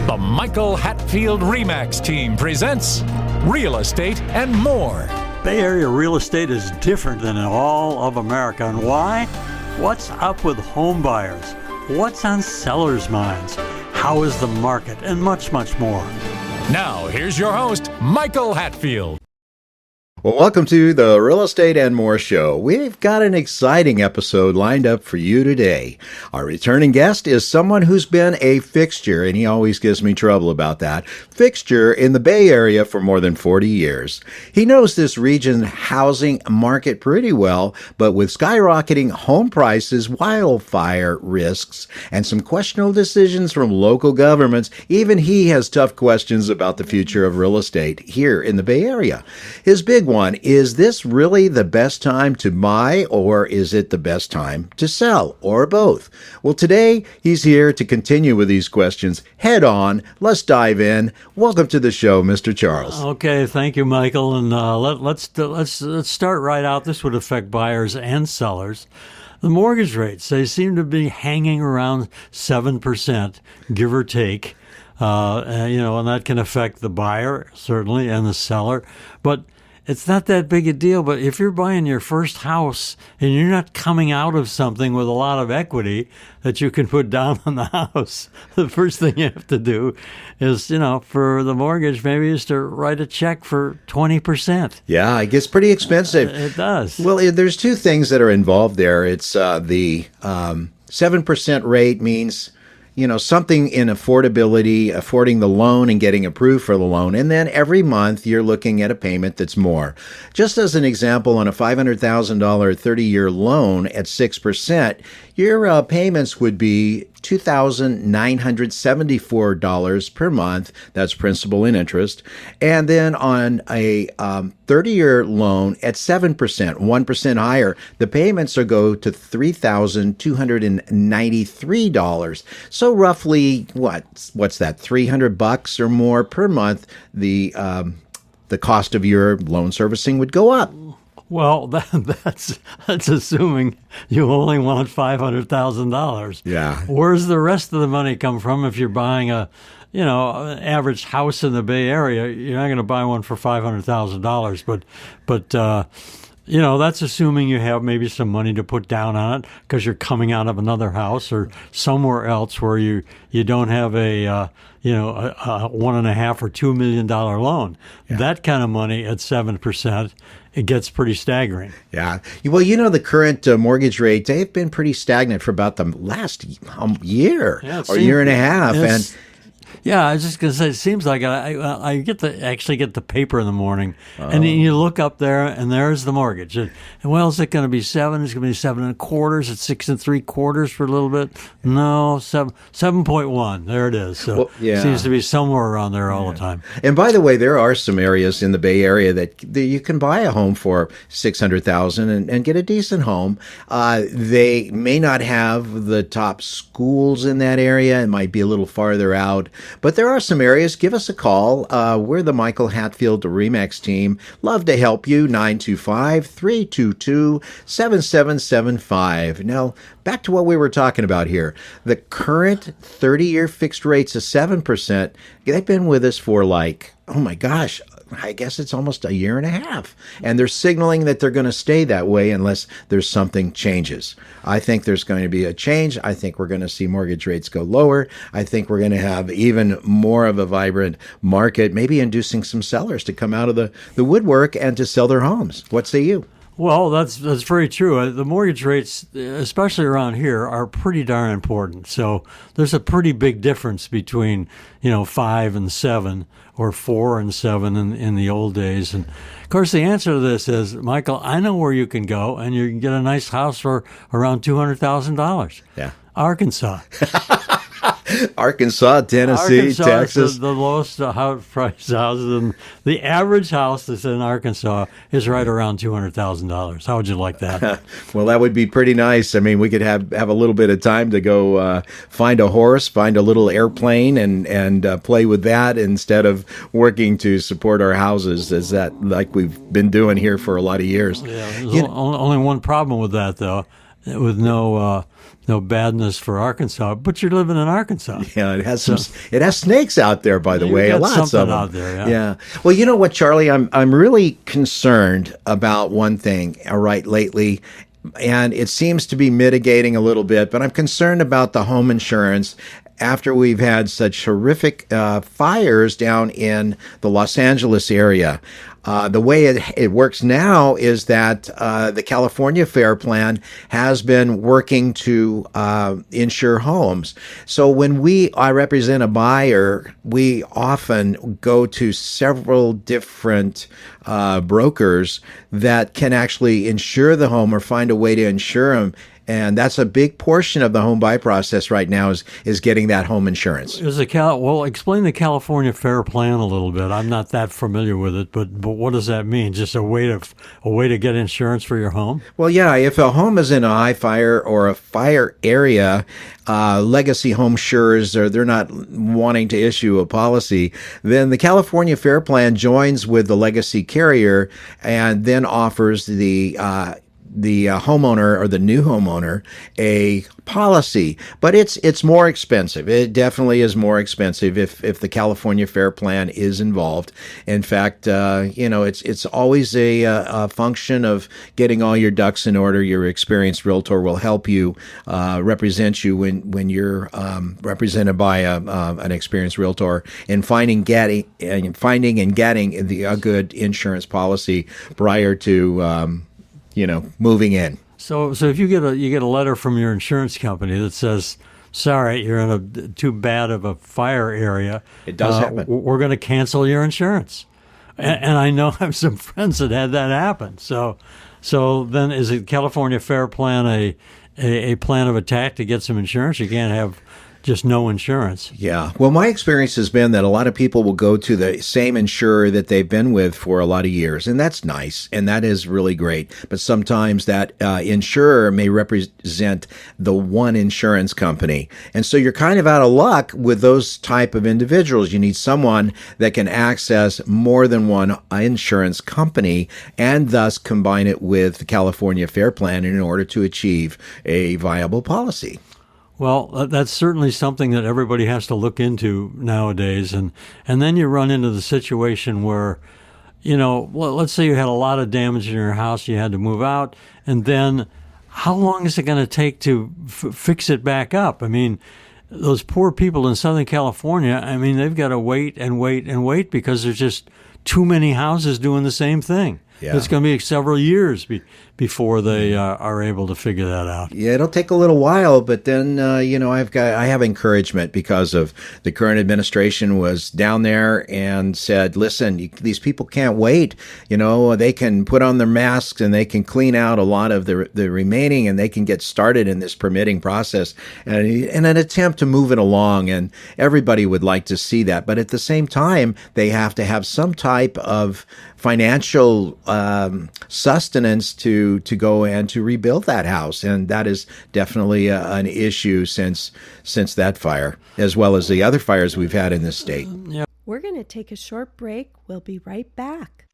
The Michael Hatfield RE/MAX team presents Real Estate and More. Bay Area real estate is different than in all of America. And why? What's up with home buyers? What's on sellers' minds? How is the market? And much, much more. Now, here's your host, Michael Hatfield. Well, welcome to the Real Estate and More show. We've got an exciting episode lined up for you today. Our returning guest is someone who's been a fixture, and he always gives me trouble about that, fixture in the Bay Area for more than 40 years. He knows this region's housing market pretty well, but with skyrocketing home prices, wildfire risks, and some questionable decisions from local governments, even he has tough questions about the future of real estate here in the Bay Area. His big one, is this really the best time to buy, or is it the best time to sell, or both? Well, today he's here to continue with these questions head on. Let's dive in. Welcome to the show, Mr. Charles. Okay, thank you, Michael. And let's start right out. This would affect buyers and sellers. The mortgage rates, they seem to be hanging around 7%, give or take. And that can affect the buyer, certainly, and the seller. But it's not that big a deal. But if you're buying your first house and you're not coming out of something with a lot of equity that you can put down on the house, the first thing you have to do is, for the mortgage, maybe is to write a check for 20%. Yeah, it gets pretty expensive. It does. Well, there's two things that are involved there. It's the 7% rate means something in affordability, affording the loan and getting approved for the loan. And then every month you're looking at a payment that's more. Just as an example, on a $500,000 30-year loan at 6%, your payments would be $2,974 per month. That's principal and interest. And then on a 30-year loan at 7%, 1% higher, the payments will go to $3,293. So roughly, what's that, $300 or more per month, the cost of your loan servicing would go up. Well, that's assuming you only want $500,000. Yeah. Where's the rest of the money come from if you're buying an average house in the Bay Area? You're not going to buy one for $500,000, but that's assuming you have maybe some money to put down on it because you're coming out of another house or somewhere else where you don't have a $1.5 or $2 million loan. Yeah. That kind of money at 7%. It gets pretty staggering. Yeah. Well, the current mortgage rate, they've been pretty stagnant for about the last year or year and a half. Yeah, I was just going to say, it seems like I get the paper in the morning, and you look up there, and there's the mortgage. And is it going to be 7? It's going to be 7.25. It's 6.75 for a little bit. No, 7.1. There it is. So it seems to be somewhere around there all the time. And by the way, there are some areas in the Bay Area that you can buy a home for $600,000 and get a decent home. They may not have the top schools in that area. It might be a little farther out. But there are some areas. Give us a call. We're the Michael Hatfield RE/MAX team. Love to help you. 925-322-7775. Now, back to what we were talking about here. The current 30-year fixed rates of 7%, they've been with us for oh my gosh, I guess it's almost a year and a half. And they're signaling that they're going to stay that way unless there's something changes. I think there's going to be a change. I think we're going to see mortgage rates go lower. I think we're going to have even more of a vibrant market, maybe inducing some sellers to come out of the woodwork and to sell their homes. What say you? Well, that's very true. The mortgage rates, especially around here, are pretty darn important. So there's a pretty big difference between 5 and 7 or 4 and 7 in the old days. And of course, the answer to this is, Michael, I know where you can go and you can get a nice house for around $200,000. Yeah, Arkansas. Arkansas, Tennessee, Texas. The lowest price houses. And the average house that's in Arkansas is right around $200,000. How would you like that? Well, that would be pretty nice. I mean, we could have a little bit of time to go find a horse, find a little airplane, and play with that instead of working to support our houses, as that like we've been doing here for a lot of years. Yeah, there's only one problem with that, though. with no badness for Arkansas, but you're living in Arkansas. Yeah, it has it has snakes out there, by the You way. got Lots of something them out there, yeah. Yeah. Well, you know what, Charlie? I'm really concerned about one thing right lately, and it seems to be mitigating a little bit, but I'm concerned about the home insurance after we've had such horrific fires down in the Los Angeles area. The way it works now is that the California Fair Plan has been working to insure homes. So when I represent a buyer, we often go to several different brokers that can actually insure the home or find a way to insure them. And that's a big portion of the home buy process right now is getting that home insurance. Well, explain the California Fair Plan a little bit. I'm not that familiar with it, but what does that mean? Just a way to get insurance for your home? Well, yeah, if a home is in a high fire or a fire area, legacy home insurers they're not wanting to issue a policy, then the California Fair Plan joins with the legacy carrier and then offers the homeowner or the new homeowner a policy, but it's more expensive. It definitely is more expensive if the California Fair Plan is involved. In fact, it's always a function of getting all your ducks in order. Your experienced realtor will help you represent you when you're represented by an experienced realtor in finding and getting a good insurance policy prior to moving in. So if you get a letter from your insurance company that says, "Sorry, you're in too bad of a fire area," it does happen. We're going to cancel your insurance. And I know I have some friends that had that happen. So then is it California Fair Plan a plan of attack to get some insurance? You can't have just no insurance. Yeah. Well, my experience has been that a lot of people will go to the same insurer that they've been with for a lot of years, and that's nice, and that is really great. But sometimes that insurer may represent the one insurance company, and so you're kind of out of luck with those type of individuals. You need someone that can access more than one insurance company and thus combine it with the California Fair Plan in order to achieve a viable policy. Well, that's certainly something that everybody has to look into nowadays. And then you run into the situation where, let's say you had a lot of damage in your house, you had to move out, and then how long is it going to take to fix it back up? I mean, those poor people in Southern California, they've got to wait and wait and wait because there's just too many houses doing the same thing. Yeah. It's going to be several years before they are able to figure that out. Yeah, it'll take a little while, but then I have encouragement because of the current administration was down there and said, "Listen, these people can't wait. They can put on their masks and they can clean out a lot of the remaining, and they can get started in this permitting process and in an attempt to move it along." And everybody would like to see that, but at the same time, they have to have some type of financial sustenance to go and to rebuild that house, and that is definitely an issue since that fire, as well as the other fires we've had in this state. Yeah. We're going to take a short break. We'll be right back.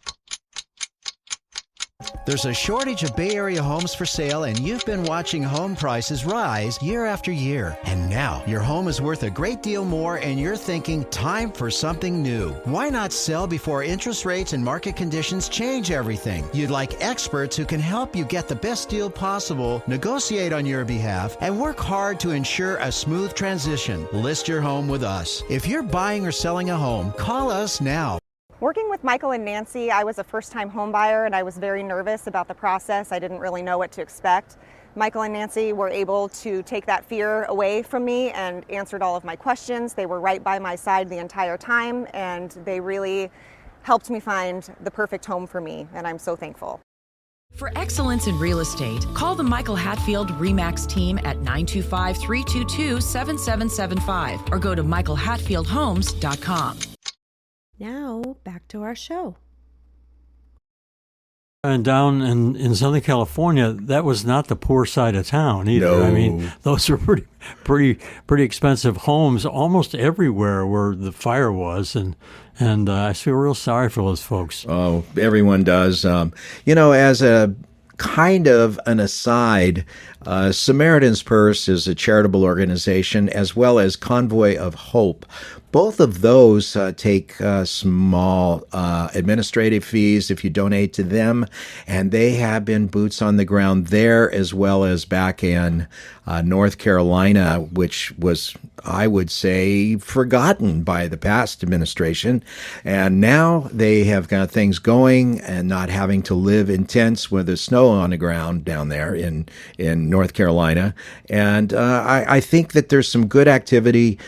There's a shortage of Bay Area homes for sale, and you've been watching home prices rise year after year. And now your home is worth a great deal more, and you're thinking, time for something new. Why not sell before interest rates and market conditions change everything? You'd like experts who can help you get the best deal possible, negotiate on your behalf, and work hard to ensure a smooth transition. List your home with us. If you're buying or selling a home, call us now. Working with Michael and Nancy, I was a first-time home buyer and I was very nervous about the process. I didn't really know what to expect. Michael and Nancy were able to take that fear away from me and answered all of my questions. They were right by my side the entire time, and they really helped me find the perfect home for me, and I'm so thankful. For excellence in real estate, call the Michael Hatfield RE/MAX team at 925-322-7775 or go to michaelhatfieldhomes.com. Now, back to our show. And down in Southern California, that was not the poor side of town either. No. Those were pretty expensive homes almost everywhere where the fire was, and I feel real sorry for those folks. Oh, everyone does. As a kind of an aside, Samaritan's Purse is a charitable organization, as well as Convoy of Hope. Both of those take small administrative fees if you donate to them, and they have been boots on the ground there as well as back in North Carolina, which was, I would say, forgotten by the past administration. And now they have got things going and not having to live in tents with the snow on the ground down there in North Carolina. And I think that there's some good activity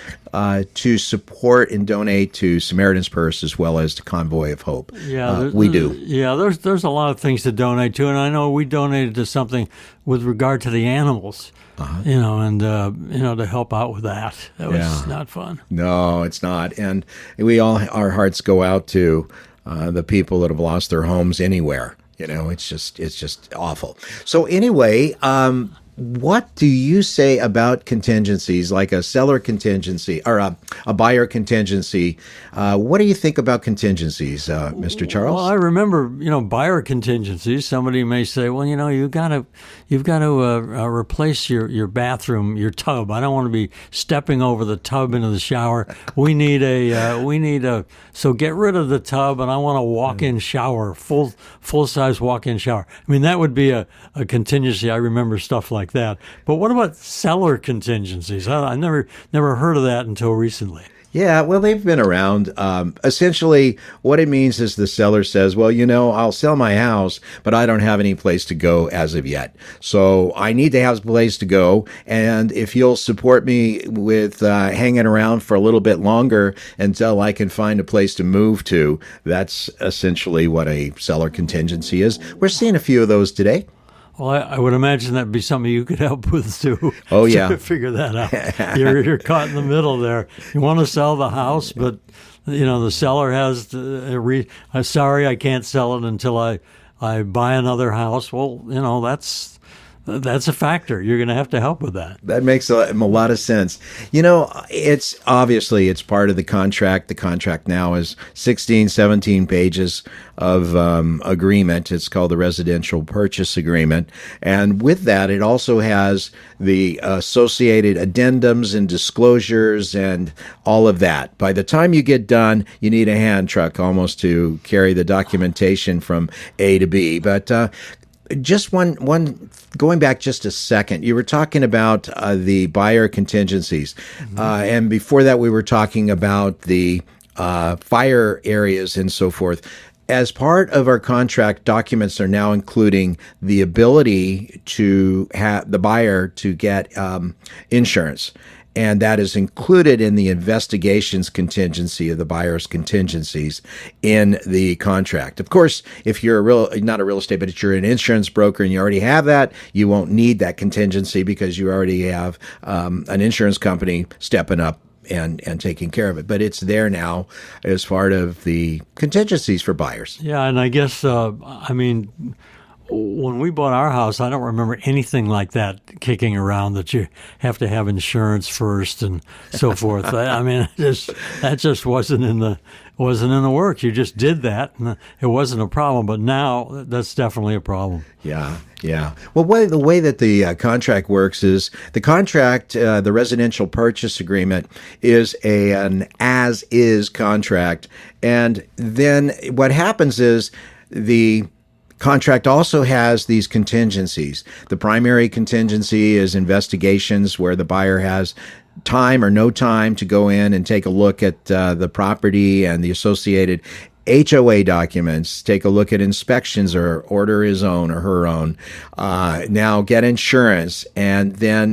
to support and donate to Samaritan's Purse as well as to Convoy of Hope. Yeah, we do. Yeah, there's a lot of things to donate to, and I know we donated to something with regard to the animals. And to help out with that. That was not fun. No, it's not. And our hearts go out to the people that have lost their homes anywhere. It's just awful. So anyway, what do you say about contingencies, like a seller contingency or a buyer contingency? What do you think about contingencies, Mr. Charles? Well, I remember, buyer contingencies. Somebody may say, well, you've got to replace your bathroom, your tub. I don't want to be stepping over the tub into the shower. So get rid of the tub, and I want a walk-in shower, full-size walk-in shower. I mean, that would be a contingency. I remember stuff like that. But what about seller contingencies? I never heard of that until recently. Yeah, well, they've been around. Essentially, what it means is the seller says, well, I'll sell my house, but I don't have any place to go as of yet. So I need to have a place to go. And if you'll support me with hanging around for a little bit longer until I can find a place to move to, that's essentially what a seller contingency is. We're seeing a few of those today. Well, I would imagine that'd be something you could help with too. Oh, yeah. To figure that out. You're caught in the middle there. You want to sell the house, but the seller has I'm sorry, I can't sell it until I buy another house. Well, that's a factor. You're going to have to help with that. That makes a lot of sense. It's part of the contract. The contract now is 16, 17 pages of agreement. It's called the residential purchase agreement. And with that, it also has the associated addendums and disclosures and all of that. By the time you get done, you need a hand truck almost to carry the documentation from A to B. But just one going back just a second, you were talking about the buyer contingencies. And before that, we were talking about the fire areas and so forth. As part of our contract, documents are now including the ability to have the buyer to get insurance. And that is included in the investigations contingency of the buyer's contingencies in the contract. Of course, if you're not a real estate, but if you're an insurance broker and you already have that, you won't need that contingency because you already have an insurance company stepping up and taking care of it. But it's there now as part of the contingencies for buyers. Yeah, and I guess, when we bought our house, I don't remember anything like that kicking around, that you have to have insurance first and so forth. That just wasn't in the works. You just did that, and it wasn't a problem. But now that's definitely a problem. Yeah. Well, the way that the contract works is the contract, the residential purchase agreement, is an as-is contract, and then what happens is the contract also has these contingencies. The primary contingency is investigations, where the buyer has time or no time to go in and take a look at the property and the associated HOA documents, take a look at inspections or order his own or her own, now get insurance. And then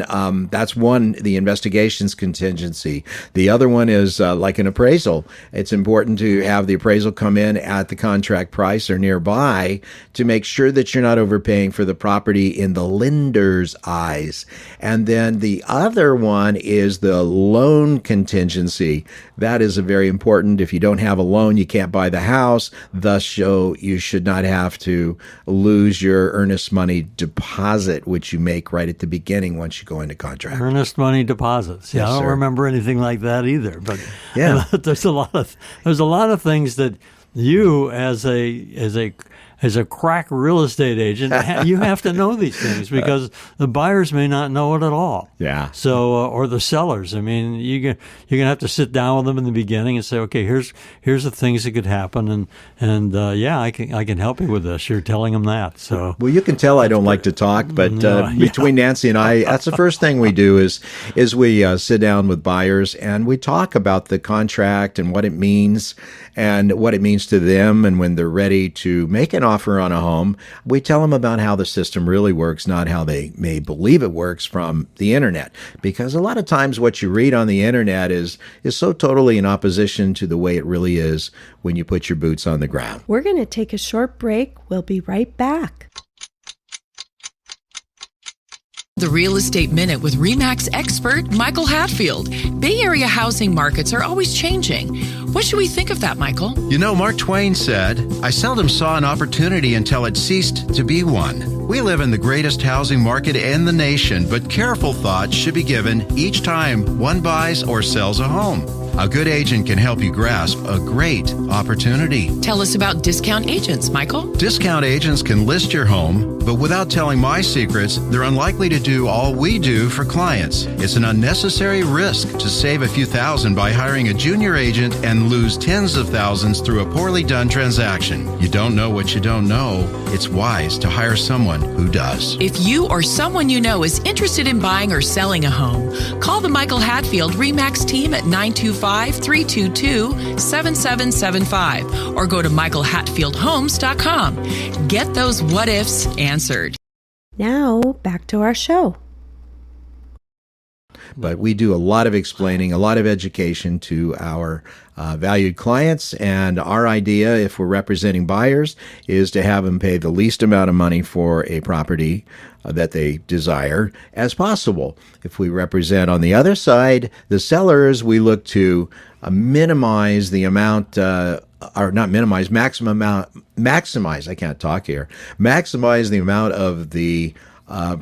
that's the investigations contingency. The other one is like an appraisal. It's important to have the appraisal come in at the contract price or nearby to make sure that you're not overpaying for the property in the lender's eyes. And then the other one is the loan contingency. That is a very important. If you don't have a loan, you can't buy the house. Thus, you should not have to lose your earnest money deposit, which you make right at the beginning once you go into contract. Earnest money deposits. Yeah, Yes, I don't sir. remember anything like that either. But Yeah. there's a lot of things that you as a as a crack real estate agent, you have to know these things because the buyers may not know it at all. Yeah. So, or the sellers. I mean, you're gonna have to sit down with them in the beginning and say, okay, here's the things that could happen, and I can help you with this. You're telling them that. So, well, you can tell I don't like to talk, but between Nancy and I, that's the first thing we do is we sit down with buyers and we talk about the contract and what it means and what it means to them. And when they're ready to make an offer on a home, we tell them about how the system really works, not how they may believe it works from the internet. Because a lot of times what you read on the internet is so totally in opposition to the way it really is when you put your boots on the ground. We're going to take a short break. We'll be right back. The Real Estate Minute with RE/MAX expert Michael Hatfield. Bay Area housing markets are always changing. What should we think of that, Michael? You know, Mark Twain said, "I seldom saw an opportunity until it ceased to be one." We live in the greatest housing market in the nation, but careful thought should be given each time one buys or sells a home. A good agent can help you grasp a great opportunity. Tell us about discount agents, Michael. Discount agents can list your home, but without telling my secrets, they're unlikely to do all we do for clients. It's an unnecessary risk to save a few thousand by hiring a junior agent and lose tens of thousands through a poorly done transaction. You don't know what you don't know. It's wise to hire someone who does. If you or someone you know is interested in buying or selling a home, call the Michael Hatfield RE/MAX team at 925-322-7775 or go to michaelhatfieldhomes.com. Get those what ifs answered. Now, back to our show. But we do a lot of explaining, a lot of education to our valued clients. And our idea, if we're representing buyers, is to have them pay the least amount of money for a property that they desire as possible. If we represent on the other side, the sellers, we look to minimize the amount, or not minimize, maximize, I can't talk here, maximize the amount of the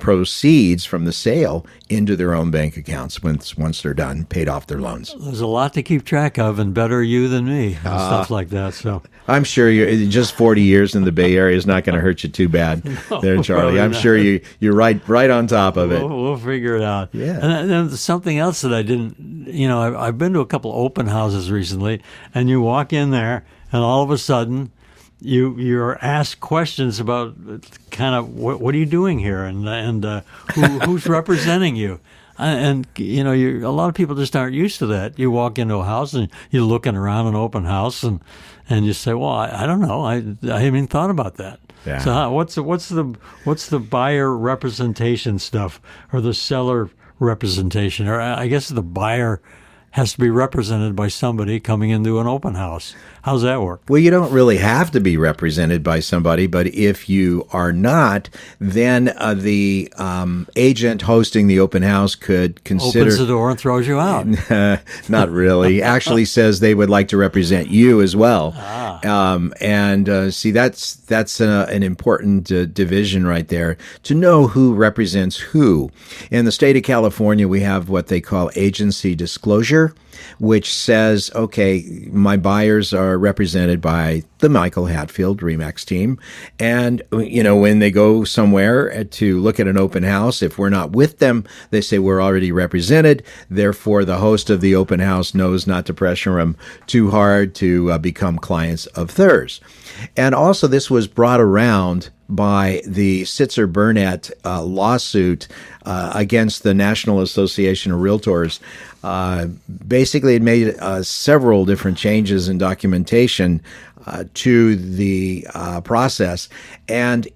proceeds from the sale into their own bank accounts once they're done, paid off their loans. there's a lot to keep track of, and better you than me, and stuff like that. So I'm sure you're just 40 years in the Bay Area is not going to hurt you too bad, there, Charlie. I'm sure you're right on top of it. We'll figure it out. Yeah. And then something else that I didn't, I've been to a couple open houses recently, and you walk in there, and all of a sudden, you're asked questions about kind of what are you doing here, and who's representing you, and a lot of people just aren't used to that. You walk into a house and you're looking around an open house, and you say, well, I don't know, I haven't even thought about that. Yeah. So what's the buyer representation stuff, or the seller representation, or I guess the buyer has to be represented by somebody coming into an open house. How's that work? Well, you don't really have to be represented by somebody, but if you are not, then the agent hosting the open house could consider... Opens the door and throws you out. Not really. Actually says they would like to represent you as well. See, that's an important division right there, to know who represents who. In the state of California, we have what they call agency disclosure, which says, okay, my buyers are represented by the Michael Hatfield RE/MAX team. And, when they go somewhere to look at an open house, if we're not with them, they say we're already represented. Therefore, the host of the open house knows not to pressure them too hard to become clients of theirs. And also, this was brought around by the Sitzer-Burnett lawsuit against the National Association of Realtors. Basically, it made several different changes in documentation to the process. And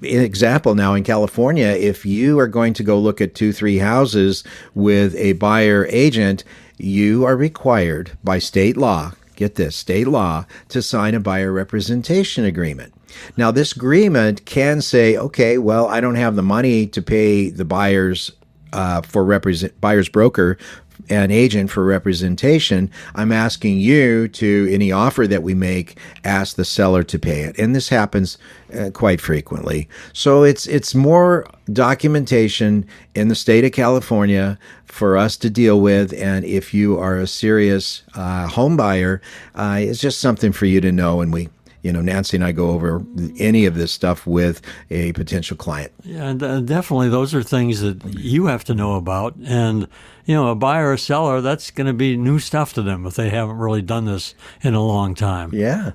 example, now in California, if you are going to go look at 2-3 houses with a buyer agent, you are required by state law, get this, state law, to sign a buyer representation agreement. Now, this agreement can say, okay, well, I don't have the money to pay the buyer's broker and agent for representation. I'm asking you to, any offer that we make, ask the seller to pay it. And this happens quite frequently. So it's more documentation in the state of California for us to deal with. And if you are a serious home buyer, it's just something for you to know. And Nancy and I go over any of this stuff with a potential client. Yeah, and definitely those are things that you have to know about. And, a buyer or seller, that's going to be new stuff to them if they haven't really done this in a long time. Yeah.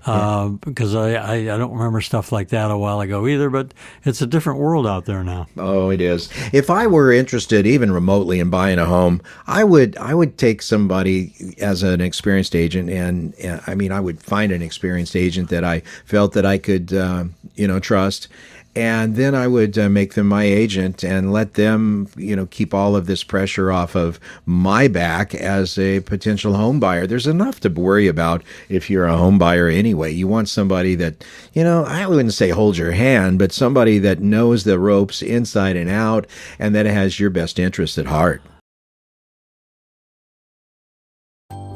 Because I don't remember stuff like that a while ago either, but it's a different world out there now. Oh, it is. If I were interested even remotely in buying a home, I would take somebody as an experienced agent, and I would find an experienced agent that I felt that I could, trust. And then I would make them my agent and let them, keep all of this pressure off of my back as a potential home buyer. There's enough to worry about if you're a home buyer anyway. You want somebody that, I wouldn't say hold your hand, but somebody that knows the ropes inside and out and that has your best interest at heart.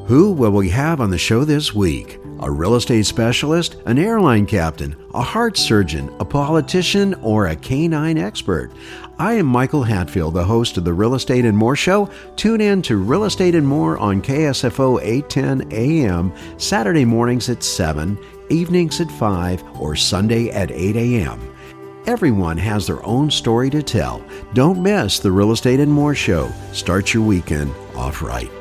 Who will we have on the show this week? A real estate specialist, an airline captain, a heart surgeon, a politician, or a canine expert? I am Michael Hatfield, the host of the Real Estate and More Show. Tune in to Real Estate and More on KSFO 810 AM, Saturday mornings at 7, evenings at 5, or Sunday at 8 a.m. Everyone has their own story to tell. Don't miss the Real Estate and More Show. Start your weekend off right.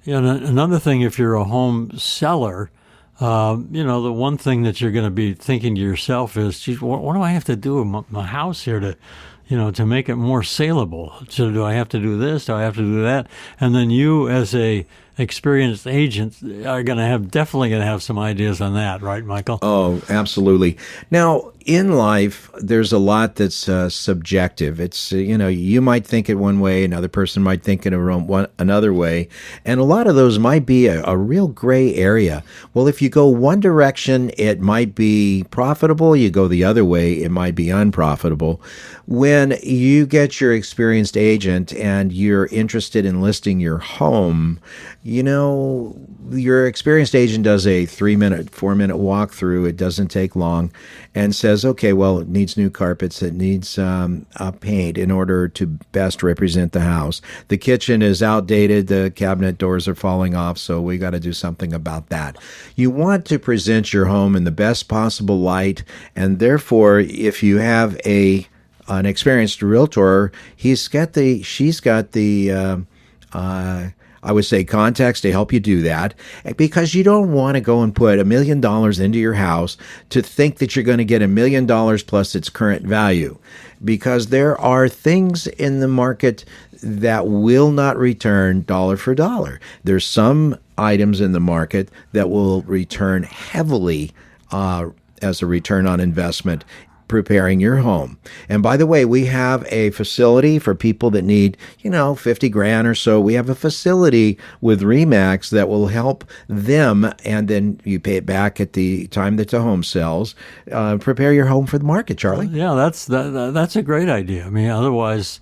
Yeah, and another thing, if you're a home seller, the one thing that you're going to be thinking to yourself is, geez, what do I have to do with my house here to make it more saleable? So do I have to do this? Do I have to do that? And then you, as a experienced agent, are definitely going to have some ideas on that, right, Michael? Oh, absolutely. Now, in life, there's a lot that's subjective. It's, you might think it one way, another person might think it another way, and a lot of those might be a real gray area. Well, if you go one direction, it might be profitable. You go the other way, it might be unprofitable. When you get your experienced agent and you're interested in listing your home, your experienced agent does a 3-minute, 4-minute walkthrough. It doesn't take long, and says, okay, well, it needs new carpets. It needs paint in order to best represent the house. The kitchen is outdated. The cabinet doors are falling off, so we got to do something about that. You want to present your home in the best possible light, and therefore, if you have an experienced realtor, she's got the I would say contacts to help you do that, because you don't want to go and put $1 million into your house to think that you're going to get $1 million plus its current value, because there are things in the market that will not return dollar for dollar. There's some items in the market that will return heavily as a return on investment preparing your home. And by the way, we have a facility for people that need, $50,000 or so. We have a facility with RE/MAX that will help them, and then you pay it back at the time that the home sells. Prepare your home for the market, Charlie. Yeah, that's a great idea. I mean, otherwise,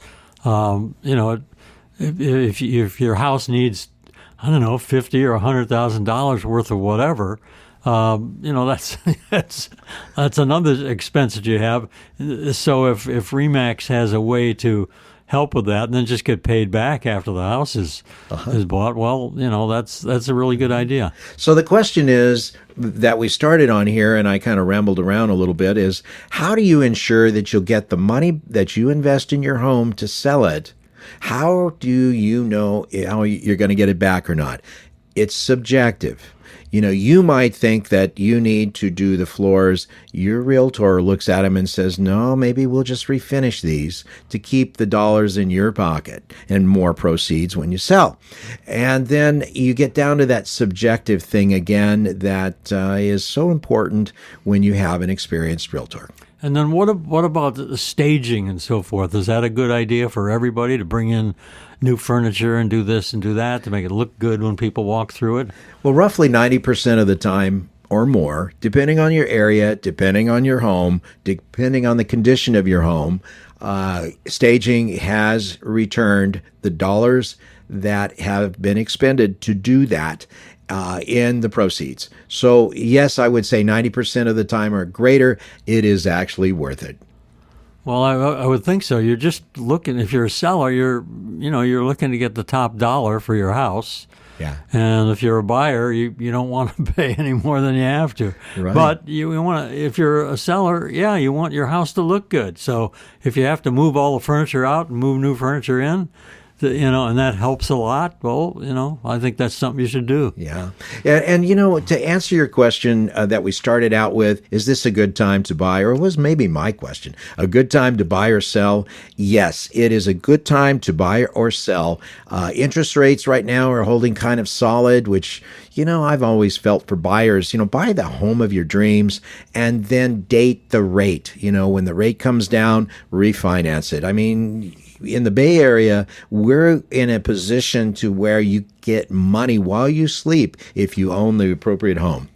if your house needs, I don't know, $50,000 or $100,000 worth of whatever, that's another expense that you have. So if RE/MAX has a way to help with that and then just get paid back after the house is bought, well, that's a really good idea. So the question is that we started on here, and I kind of rambled around a little bit, is how do you ensure that you'll get the money that you invest in your home to sell it? How do you know how you're going to get it back or not? It's subjective. You might think that you need to do the floors. Your realtor looks at them and says, no, maybe we'll just refinish these to keep the dollars in your pocket and more proceeds when you sell. And then you get down to that subjective thing again that is so important when you have an experienced realtor. And then what about the staging and so forth? Is that a good idea for everybody to bring in new furniture and do this and do that to make it look good when people walk through it? Well, roughly 90% of the time or more, depending on your area, depending on your home, depending on the condition of your home, staging has returned the dollars that have been expended to do that in the proceeds. So yes, I would say 90% of the time or greater, it is actually worth it. Well, I would think so. You're just looking, if you're a seller, you're looking to get the top dollar for your house. Yeah. And if you're a buyer, you don't want to pay any more than you have to. Right. But you want to, if you're a seller, you want your house to look good. So if you have to move all the furniture out and move new furniture in, and that helps a lot. Well, I think that's something you should do. Yeah. And to answer your question that we started out with, is this a good time to buy? Or was maybe my question, a good time to buy or sell? Yes, it is a good time to buy or sell. Interest rates right now are holding kind of solid, which, I've always felt for buyers, buy the home of your dreams and then date the rate. When the rate comes down, refinance it. I mean, in the Bay Area, we're in a position to where you get money while you sleep if you own the appropriate home.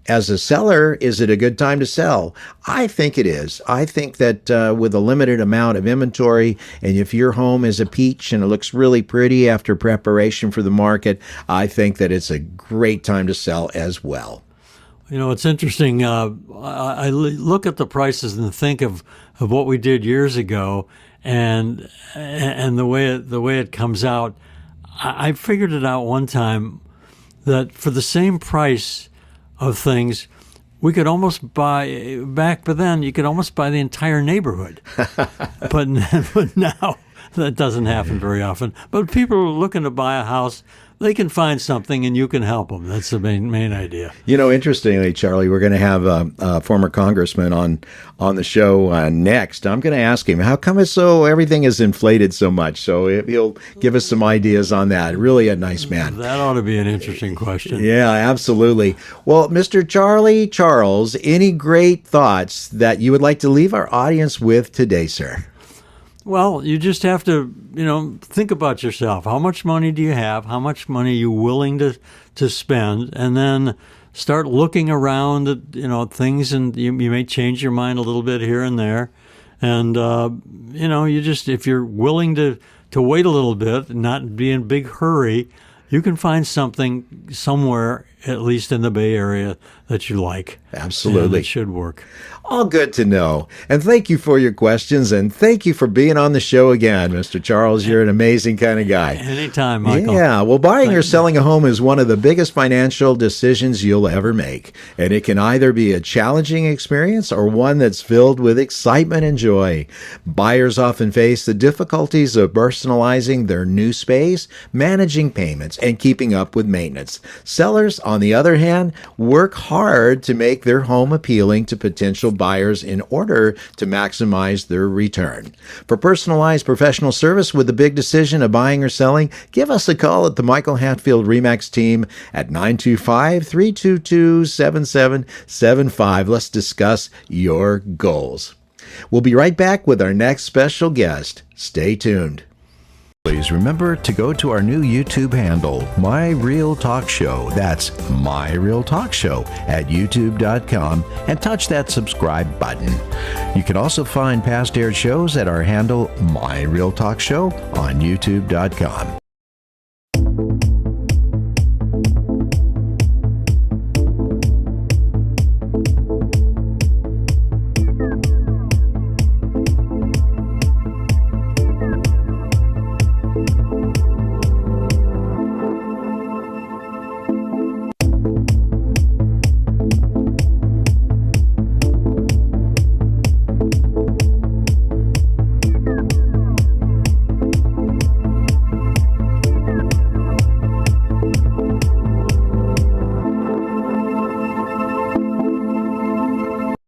As a seller, is it a good time to sell? I think it is. I think that with a limited amount of inventory, and if your home is a peach and it looks really pretty after preparation for the market, I think that it's a great time to sell as well. It's interesting. I look at the prices and think of what we did years ago, and the way it comes out. I figured it out one time that for the same price of things, we could almost buy back then. You could almost buy the entire neighborhood, but now that doesn't happen very often. But people are looking to buy a house. They can find something, and you can help them. That's the main idea. Interestingly, Charlie, we're going to have a former congressman on the show next. I'm going to ask him, how come everything is inflated so much? So he'll give us some ideas on that. Really a nice man. That ought to be an interesting question. Yeah, absolutely. Well, Mr. Charlie Charles, any great thoughts that you would like to leave our audience with today, sir? Well, you just have to, think about yourself. How much money do you have? How much money are you willing to spend? And then start looking around at, things, and you may change your mind a little bit here and there. And, if you're willing to wait a little bit and not be in a big hurry, you can find something somewhere, at least in the Bay Area, that you like. Absolutely. And it should work. All good to know. And thank you for your questions, and thank you for being on the show again, Mr. Charles. You're an amazing kind of guy. Anytime, Michael. Yeah, well, buying or selling a home is one of the biggest financial decisions you'll ever make. And it can either be a challenging experience or one that's filled with excitement and joy. Buyers often face the difficulties of personalizing their new space, managing payments, and keeping up with maintenance. Sellers, on the other hand, work hard to make their home appealing to potential buyers in order to maximize their return. For personalized professional service with the big decision of buying or selling, give us a call at the Michael Hatfield RE/MAX team at 925-322-7775. Let's discuss your goals. We'll be right back with our next special guest. Stay tuned. Please remember to go to our new YouTube handle, My Real Talk Show. That's My Real Talk Show at youtube.com, and touch that subscribe button. You can also find past aired shows at our handle, My Real Talk Show, on youtube.com.